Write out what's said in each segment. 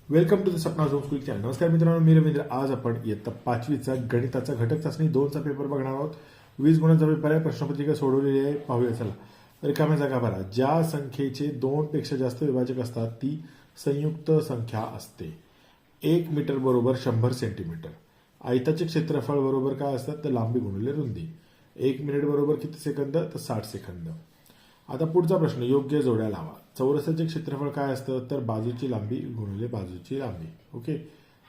Welcome to the Sapna home school channel. नमस्कार मित्रांनो, मी रवींद्र. आज आपण इयत्ता 5वीचा गणिताचा घटक चाचणी 2चा पेपर बघणार आहोत. 20 गुणांचा पेपर आहे. प्रश्नपत्रिका सोडवलेली आहे, पाहूया चला. रिकाम्या जागा भरा. ज्या संख्येचे 2 पेक्षा जास्त विभाजक असतात ती संयुक्त संख्या असते. 1 मीटर बरोबर 100 सेंटीमीटर. आयताचे क्षेत्रफळ बरोबर काय असतात तर लांबी गुणिले रुंदी. 1 मिनिट बरोबर किती सेकंद तर 60 सेकंद. आता पुढचा प्रश्न, योग्य जोड्या लावा. चौरसाचे क्षेत्रफळ काय असतं तर बाजूची लांबी गुणिले बाजूची लांबी. ओके.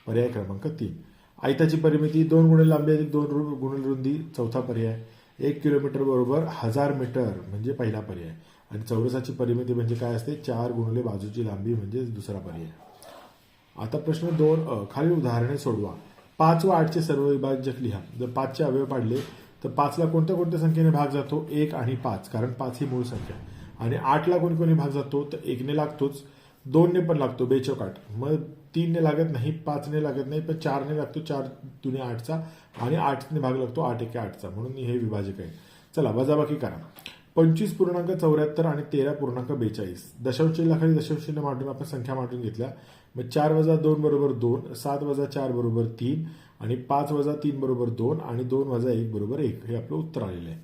पर्याय क्रमांक 3. आयताची परिमिती 2 गुणिले लांबी अधिक 2 गुणिले रुंदी. चौथा पर्याय. 1 किलोमीटर बरोबर 1000 मीटर म्हणजे पहिला पर्याय. आणि चौरसाची परिमिती म्हणजे काय असते 4 गुणिले बाजूची लांबी म्हणजे दुसरा पर्याय. आता प्रश्न 2 खालील उदाहरणे सोडवा. 5 व 8चे सर्व विभाजक लिहा. जर 5चे अवयव पाडले तर 5ला कोणत्या कोणत्या संख्येने भाग जातो 1 आणि 5, कारण 5 ही मूळ संख्या. आणि 8ला कोणी कोणी भाग जातो तर 1 ने लागतोच, 2 ने पण लागतो, बेचोकाट. मग 3 ने लागत नाही, 5 ने लागत नाही, पण 4 ने लागतो, 4 दुने 8चा. आणि 8 ने भाग लागतो 8 एके 8चा, म्हणून हे विभाजक आहे. चला वजाबाकी करा. 25.74 आणि 13.42. दशांश चिन्हाखाली दशांश चिन्ह मांडून आपण संख्या मांडून घेतल्या. मग 4 वजा 2 बरोबर 2, 7 वजा 4 बरोबर 3 आणि 5 वजा 3 बरोबर 2 आणि 2 वजा 1 बरोबर 1. हे आपलं उत्तर आलेलं आहे.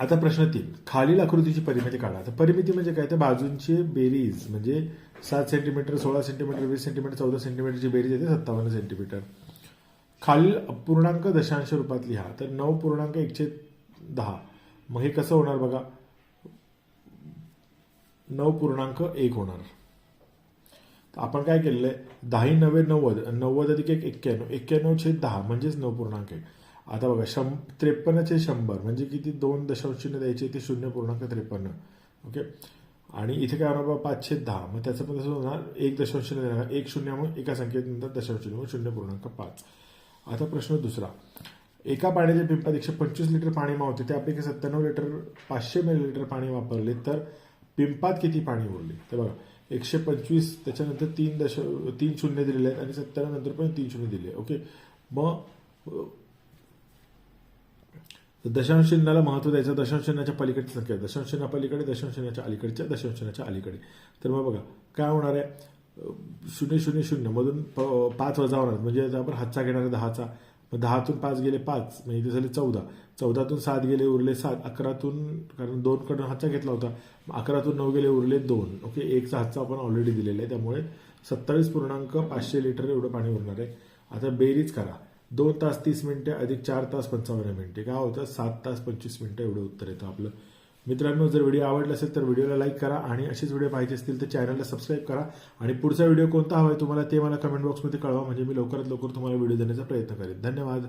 आता प्रश्न 3, खालील आकृतीची परिमिती काढा. तर परिमिती म्हणजे काय तर बाजूंची बेरीज, म्हणजे 7 सेंटीमीटर, 16 सेंटीमीटर, 20 सेंटीमीटर, 14 सेंटीमीटरची बेरीज येते 57 सेंटीमीटर. खालील पूर्णांक दशांश रूपात लिहा. तर 9.1/10. मग हे कसं होणार बघा, 9.1 होणार. तर आपण काय केलेलं आहे 10 9 90, 90 अधिक 1 91, 91/10 म्हणजेच 9.1. आता बघा 53/100 म्हणजे किती 2 दशांश चिन्ह द्यायचे ते 0.53. ओके. आणि इथे काय होणार बाबा 5/10, मग त्याचं पण कसं होणार 1 दशांश चिन्ह देणार, 1 शून्य मग एका संख्येनंतर दशांश चिन्ह मग 0.5. आता प्रश्न दुसरा, एका पाण्याच्या पिंपात 125 लिटर पाणी मावते, त्यापैकी 97 लिटर 500 मिलीलिटर पाणी वापरले तर पिंपात किती पाणी उरले. तर बघा 125 त्याच्यानंतर 3 शून्य दिलेले आहेत आणि 97 नंतर पण 3 शून्य दिले. ओके. मग दशांश चिन्हाला महत्व द्यायचं. दशांश चिन्हाच्या पलीकडची संख्या, दशांश चिन्हा पलीकडे, दशांश चिन्हाच्या अलीकडच्या, दशांश चिन्हाच्या अलीकडे. तर मग बघा काय होणार आहे 000 मधून 5 वजा होणार, म्हणजे आपण हातचा घेणार आहे 10चा. मग 10तून 5 गेले 5, म्हणजे इथे झाले 14. 14तून 7 गेले उरले 7. 11तून, कारण 2 कडून हातचा घेतला होता, 11तून 9 गेले उरले 2. ओके. 1चा हातचा आपण ऑलरेडी दिलेला आहे, त्यामुळे 27.500 लिटर एवढं पाणी उरणार आहे. आता बेरीज करा. 2 तास 30 मिनिटे अधिक 4 तास 55 मिनिटे काय होतं 7 तास 25 मिनिटं एवढं उत्तर येतं आपलं. मित्रांनो, जर व्हिडिओ आवडला असेल तर व्हिडिओला लाईक करा आणि असेच व्हिडिओ पाहिजे असतील तर चॅनलला सबस्क्राईब करा. आणि पुढचा व्हिडिओ कोणता हवा आहे तुम्हाला ते मला कमेंट बॉक्समध्ये कळवा, म्हणजे मी लवकरात लवकर तुम्हाला व्हिडिओ देण्याचा प्रयत्न करेन. धन्यवाद.